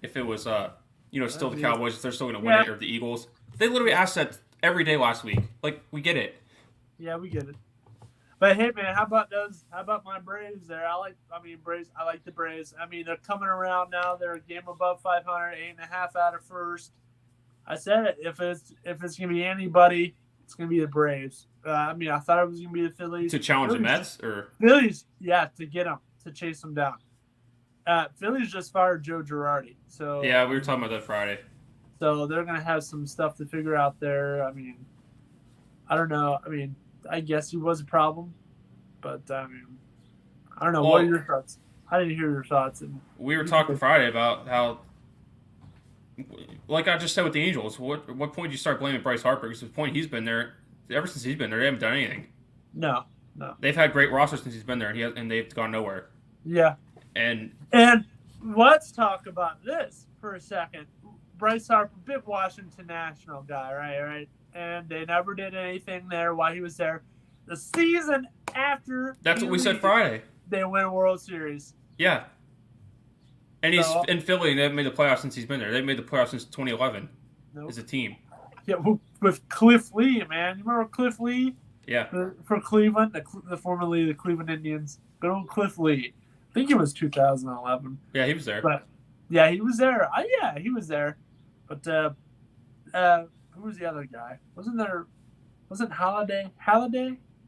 if it was still the Cowboys, if they're still going to win it, or the Eagles. They literally asked that every day last week. Like we get it.
Yeah, we get it. But hey, man, how about those? How about my Braves there? I like the Braves. I mean, they're coming around now. They're a game above 500, 8.5 out of first. I said it. If it's gonna be anybody, it's gonna be the Braves. I mean, I thought it was gonna be the Phillies
to challenge the Mets or
Phillies. Yeah, to get them, to chase them down. Phillies just fired Joe Girardi, so
yeah, we were talking about that Friday.
So they're gonna have some stuff to figure out there. I mean, I don't know. I mean, I guess he was a problem, but I mean, I don't know. What are your thoughts? I didn't hear your thoughts.
We were talking Friday about how, like I just said with the Angels, what point do you start blaming Bryce Harper? Because the point he's been there, ever since he's been there, they haven't done anything.
No.
They've had great rosters since he's been there, and they've gone nowhere.
Yeah.
And
let's talk about this for a second. Bryce Harper, big Washington National guy, right? And they never did anything there while he was there. The season after,
that's what we said Friday.
They win a World Series.
Yeah. And he's in Philly, and they haven't made the playoffs since he's been there. They've made the playoffs since 2011 as a team.
Yeah, with Cliff Lee, man. You remember Cliff Lee?
Yeah.
For Cleveland, formerly the Cleveland Indians. Good old Cliff Lee. I think it was 2011.
Yeah, he was there.
But yeah, he was there. He was there. But who was the other guy? Wasn't Holiday?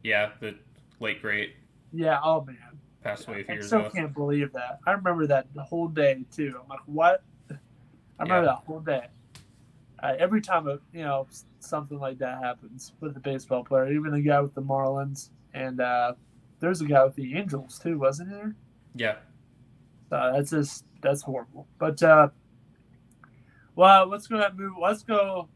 Yeah, the late great.
Yeah. Oh man.
Passed away a few years
ago.
ago.
I still can't believe that. I remember that the whole day too. I'm like, what? I remember that whole day. Every time something like that happens with a baseball player, even the guy with the Marlins, and there's a guy with the Angels too, wasn't there?
Yeah.
That's horrible. But well, let's go ahead and move. Let's go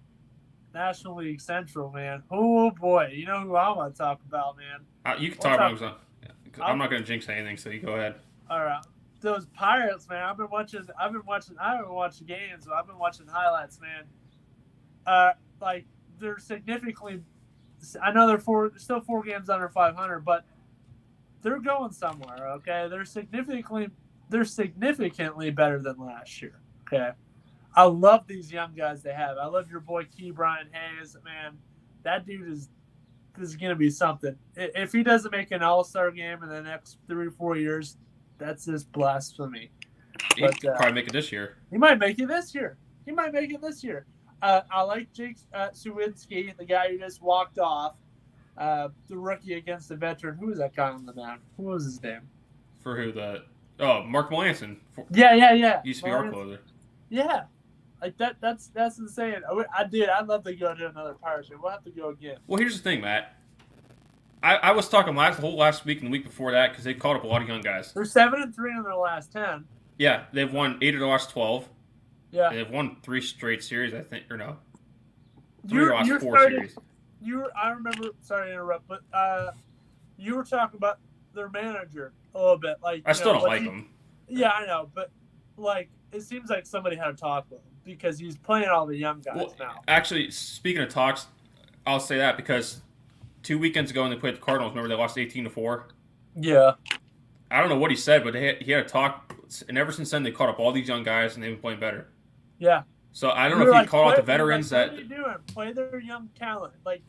National League Central, man. Oh boy, you know who I want to talk about, man.
You can talk about him. I'm not going to jinx anything, so you go ahead.
All right, those Pirates, man. I haven't watched games, but I've been watching highlights, man. Like they're significantly. I know they're still 4 games under 500, but they're going somewhere. Okay, they're significantly better than last year. Okay. I love these young guys they have. I love your boy Brian Hayes, man. That dude is going to be something. If he doesn't make an All-Star game in the next 3 or 4 years, that's just blasphemy.
He could probably make it this year.
He might make it this year. I like Jake Sawinski, the guy who just walked off, the rookie against the veteran. Who was that guy on the mound? What was his name?
For who? Mark Melanson.
Yeah.
Used to be our closer.
Yeah. Like that's insane. I'd love to go to another Pirates game. We'll have to go again.
Well, here's the thing, Matt. I was talking last week and the week before that because they called up a lot of young guys.
They're 7-3 in their last 10.
Yeah, they've won 8 of the last 12.
Yeah,
they've won 3 straight series, I think, or no? 3 of the last 4 series.
I remember. Sorry to interrupt, but you were talking about their manager a little bit. Like
I still don't like him.
Yeah, I know, but like it seems like somebody had a talk with him because he's playing all the young guys now.
Actually, speaking of talks, I'll say that because 2 weekends ago when they played the Cardinals, remember they lost 18-4?
Yeah.
I don't know what he said, but he had a talk, and ever since then they caught up all these young guys, and they've been playing better.
Yeah.
So I don't know if he called out the veterans
what are you doing? Play their young talent. Like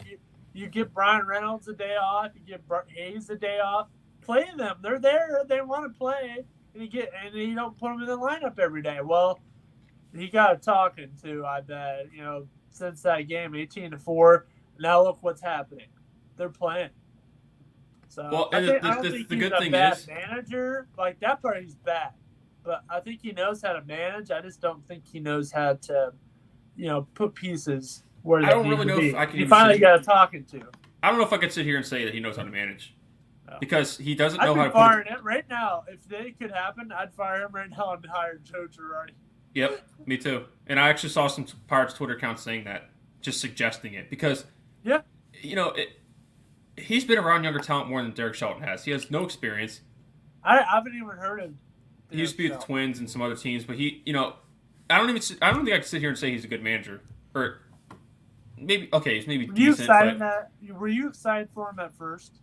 you give Brian Reynolds a day off, you give Hayes a day off. Play them. They're there. They want to play, and you don't put them in the lineup every day. Well, he got a talking to, I bet, since that game, 18-4. Now look what's happening. They're playing. So
well,
I don't think
the
he's
good
a
thing
bad
is
manager. Like that part, he's bad. But I think he knows how to manage. I just don't think he knows how to, put pieces where they
I don't really know if I can.
He finally got a talking to.
I don't know if I could sit here and say that he knows how to manage. because he doesn't
I'd
know
be
how to
firing it right now. If they could happen, I'd fire him right now and hire Joe Girardi.
Yep, me too. And I actually saw some Pirates Twitter accounts saying that, just suggesting it because he's been around younger talent more than Derek Shelton has. He has no experience.
I haven't even heard of.
He used to be with the Twins and some other teams, but I don't think I can sit here and say he's a good manager. Or maybe he's maybe decent.
Were you excited for him at first?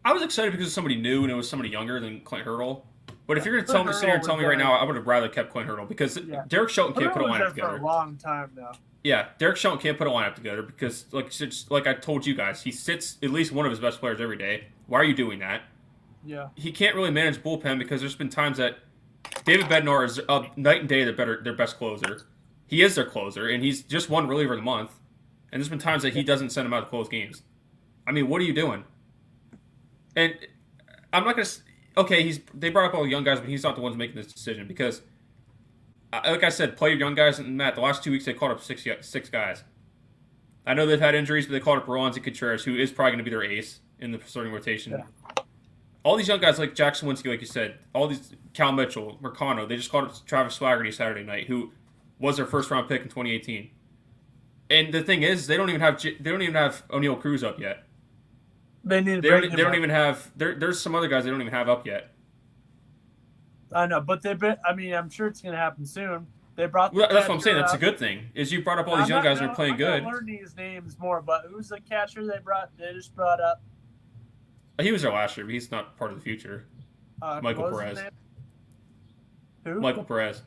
I was excited because of somebody new and it was somebody younger than Clint Hurdle. But if you're going to sit here and tell me right now, I would have rather kept Clint Hurdle because Derek Shelton can't put a lineup together.
For a long time now.
Yeah, Derek Shelton can't put a lineup together because, like I told you guys, he sits at least one of his best players every day. Why are you doing that?
Yeah.
He can't really manage bullpen because there's been times that David Bednar is night and day their best closer. He is their closer, and he's just one reliever of the month. And there's been times that he doesn't send him out to close games. I mean, what are you doing? And I'm not going to... Okay, they brought up all the young guys, but he's not the ones making this decision because, like I said, play your young guys. And Matt, the last 2 weeks they called up six guys. I know they've had injuries, but they called up Rollins Contreras, who is probably going to be their ace in the starting rotation. Yeah. All these young guys like Jack Sawinski, like you said, all these Cal Mitchell, Mercano, they just called up Travis Swaggerty Saturday night, who was their first round pick in 2018. And the thing is, they don't even have O'Neal Cruz up yet.
They
don't even have. There's some other guys they don't even have up yet.
I know, but I'm sure it's going to happen soon. They brought.
That's what I'm saying. That's a good thing. Is you brought up all these young guys and they're playing good.
I'm learn these names more, but who's the catcher they just brought up?
He was there last year, but he's not part of the future. Michael Perez.
Who?
Michael Perez.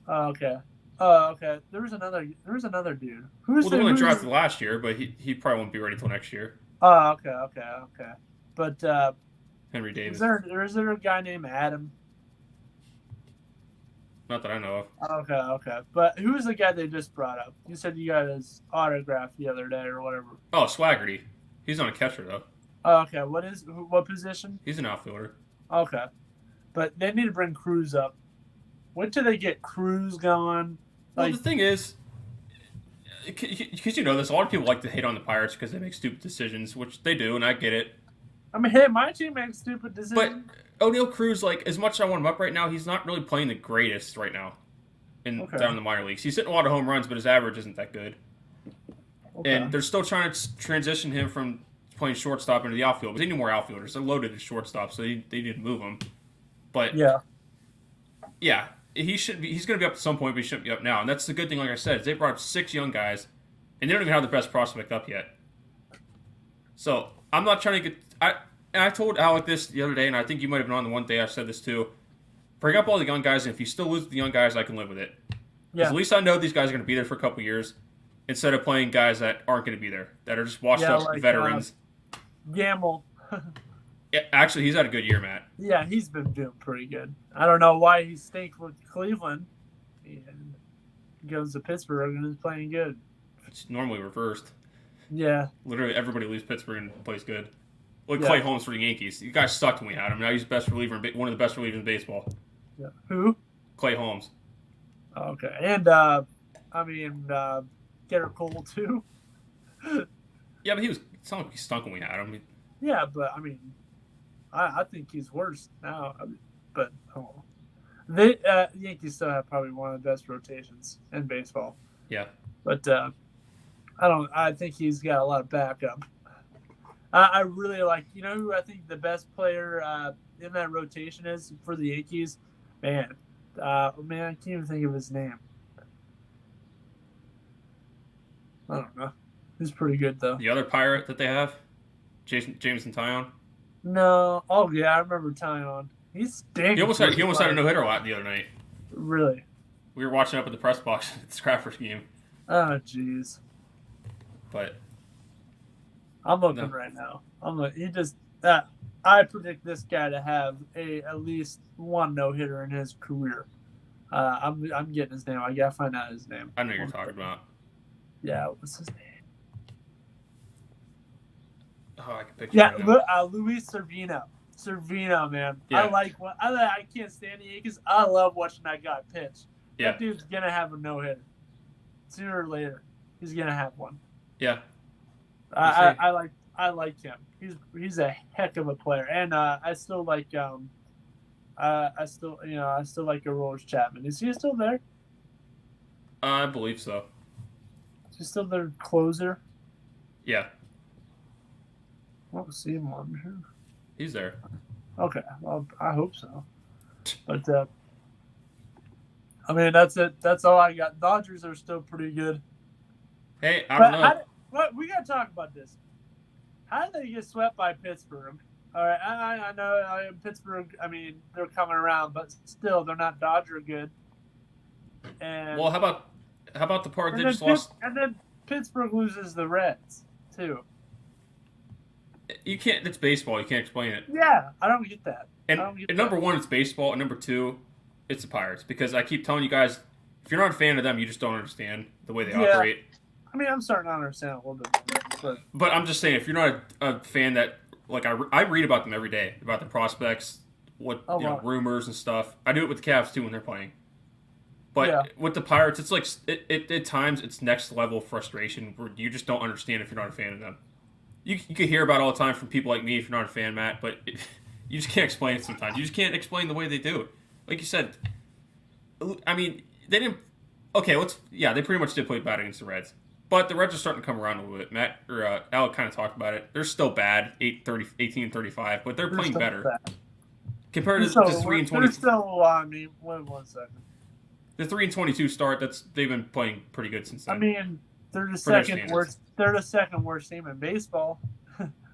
Oh, okay. Okay. There was another dude.
The one that drafted last year, but he probably won't be ready till next year.
Oh, okay. But
Henry Davis.
Is there a guy named Adam?
Not that I know of.
Okay. But who's the guy they just brought up? You said you got his autograph the other day or whatever.
Oh, Swaggerty. He's not a catcher though.
Oh, okay. What position?
He's an outfielder.
Okay. But they need to bring Cruz up. When do they get Cruz going?
Well, the thing is, because you know this, a lot of people like to hate on the Pirates because they make stupid decisions, which they do, and I get it.
I mean, hey, my team makes stupid decisions.
But O'Neal Cruz, like, as much as I want him up right now, he's not really playing the greatest right now down in the minor leagues. He's hitting a lot of home runs, but his average isn't that good. Okay. And they're still trying to transition him from playing shortstop into the outfield, but they need more outfielders. They're loaded at shortstop, so they need to move him. But yeah, he's going to be up at some point, but he shouldn't be up now. And that's the good thing, like I said, is they brought up 6 young guys, and they don't even have the best prospect up yet. So I'm not trying to get. I told Alec this the other day, and I think you might have been on the one day I said this too. Bring up all the young guys, and if you still lose the young guys, I can live with it. Because at least I know these guys are going to be there for a couple years, instead of playing guys that aren't going to be there, that are just washed up veterans.
Gamble.
Yeah, actually, he's had a good year, Matt.
Yeah, he's been doing pretty good. I don't know why he staked with Cleveland. And goes to Pittsburgh and is playing good.
It's normally reversed.
Yeah.
Literally everybody leaves Pittsburgh and plays good. Like Clay Holmes for the Yankees. You guys sucked when we had him. Now he's one of the best relievers in baseball.
Yeah. Who?
Clay Holmes.
Okay. And, Garrett Cole, too.
Yeah, but it's not like he stunk when we had him.
Yeah, but, I think he's worse now. The Yankees still have probably one of the best rotations in baseball.
Yeah.
But I think he's got a lot of backup. I really like, who I think the best player in that rotation is for the Yankees? Man, I can't even think of his name. I don't know. He's pretty good, though.
The other Pirate that they have? Jameson Taillon?
No. Oh, yeah, I remember Taillon. He stinks.
He almost had a no-hitter the other night.
Really?
We were watching up at the press box at the Scrappers game.
Oh, jeez.
But
I'm looking right now. I predict this guy to have at least one no-hitter in his career. I'm getting his name. I gotta find out his name.
I know you're talking about.
Yeah, what's his name?
Oh, I can picture him.
Luis Servino. Servino, man.
Yeah.
I can't stand the Yankees. I love watching that guy pitch.
Yeah.
That dude's gonna have a no-hitter. Sooner or later, he's gonna have one.
Yeah.
I I like him. He's a heck of a player, and I still like I still like Aroldis Chapman. Is he still there?
I believe so.
Is he still their closer?
Yeah.
I don't see him on here.
He's there.
Okay, well, I hope so. But I mean, that's it. That's all I got. Dodgers are still pretty good.
Hey, I don't know.
We got to talk about this. How did they get swept by Pittsburgh? All right, I know Pittsburgh. I mean, they're coming around, but still, they're not Dodger good. And
well, how about the part they just lost?
And then Pittsburgh loses the Reds too.
You can't. It's baseball. You can't explain it.
Yeah, I don't get that.
And number one, it's baseball, and number two, it's the Pirates. Because I keep telling you guys, if you're not a fan of them, you just don't understand the way they operate.
I mean, I'm starting to understand a little bit more.
But I'm just saying, if you're not a fan that, like, I read about them every day, about the prospects, rumors and stuff. I do it with the Cavs, too, when they're playing. But with the Pirates, it's like, at times, it's next level frustration where you just don't understand if you're not a fan of them. You can hear about it all the time from people like me if you're not a fan, Matt, but you just can't explain it sometimes. You just can't explain the way they do it. Like you said, I mean, they didn't... Okay, they pretty much did play bad against the Reds. But the Reds are starting to come around a little bit. Matt or Alec kind of talked about it. They're still bad, 18-35, but they're playing better.
Bad.
Compared to the 3-22.
They're still, I mean, wait 1 second.
The 3-22 start, they've been playing pretty good since then.
I mean, they're the second worst. They're the second worst team in baseball.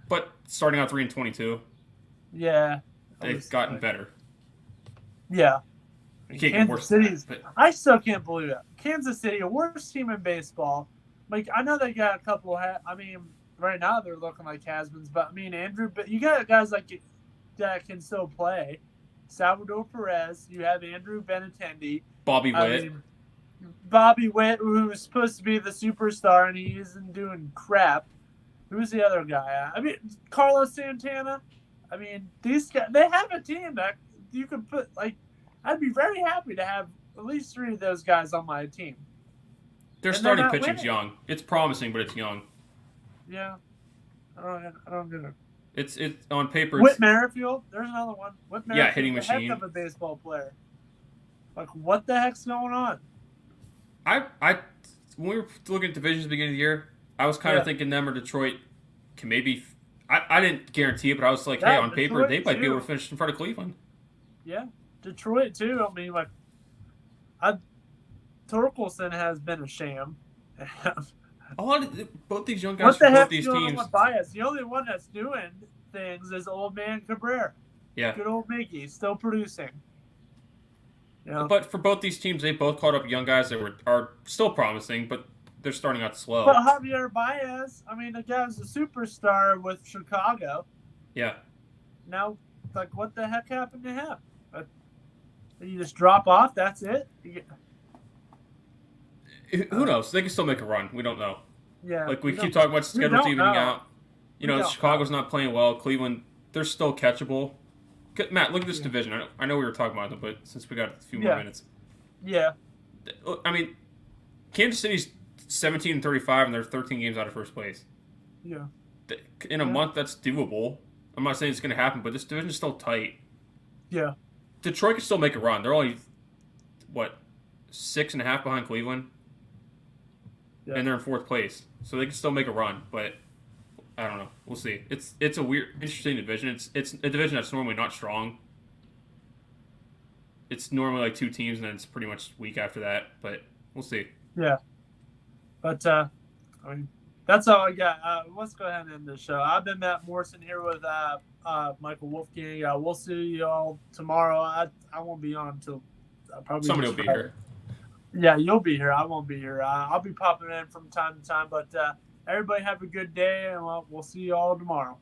But starting out 3-22.
Yeah.
They've gotten better.
Yeah.
You can't get worse than that, but
I still can't believe it. Kansas City, a worst team in baseball. Like, I know they got a couple. I mean, right now they're looking like has-beens, but I mean, but you got guys like that can still play. Salvador Perez. You have Andrew Benintendi.
Bobby Witt.
Bobby Witt, who was supposed to be the superstar, and he isn't doing crap. Who's the other guy? I mean, Carlos Santana. I mean, these guys, they have a team that you can put, like, I'd be very happy to have at least 3 of those guys on my team.
Their starting pitching's young. It's promising, but it's young.
Yeah. I don't get it.
It's on paper.
Whit Merrifield, there's another one. Whit Merrifield,
hitting machine.
Heck of a baseball player. Like, what the heck's going on?
When we were looking at divisions at the beginning of the year, I was kind of thinking them or Detroit can maybe. I didn't guarantee it, but I was like, hey, on paper,
Detroit
they might be able to
too.
finish in front of Cleveland.
Yeah, Detroit too. I mean, like, Torkelson has been a sham.
Both these young guys from both these teams.
With Baez? The only one that's doing things is old man Cabrera.
Yeah,
good old Mickey, still producing. Yeah.
But for both these teams, they both caught up young guys that are still promising, but they're starting out slow.
But Javier Baez, I mean, the guy was a superstar with Chicago.
Yeah.
Now, like, what the heck happened to him? You just drop off? That's it?
Who knows? They can still make a run. We don't know.
Yeah.
Like, we keep talking about schedules evening out. You know, Chicago's not playing well. Cleveland, they're still catchable. Matt, look at this division. I know we were talking about them, but since we got a few more minutes.
Yeah.
I mean, Kansas City's 17-35, and they're 13 games out of first place.
Yeah.
In a month, that's doable. I'm not saying it's going to happen, but this division's still tight.
Yeah.
Detroit can still make a run. They're only, 6.5 behind Cleveland? Yeah. And they're in fourth place. So they can still make a run, but I don't know. We'll see. It's a weird, interesting division. It's a division that's normally not strong. It's normally like 2 teams, and then it's pretty much weak after that. But we'll see.
Yeah. But I mean, that's all I got. Let's go ahead and end the show. I've been Matt Morrison here with Michael Wolfgang. We'll see you all tomorrow. I won't be on until probably
somebody will be here.
Yeah, you'll be here. I won't be here. I'll be popping in from time to time. But everybody have a good day, and we'll see you all tomorrow.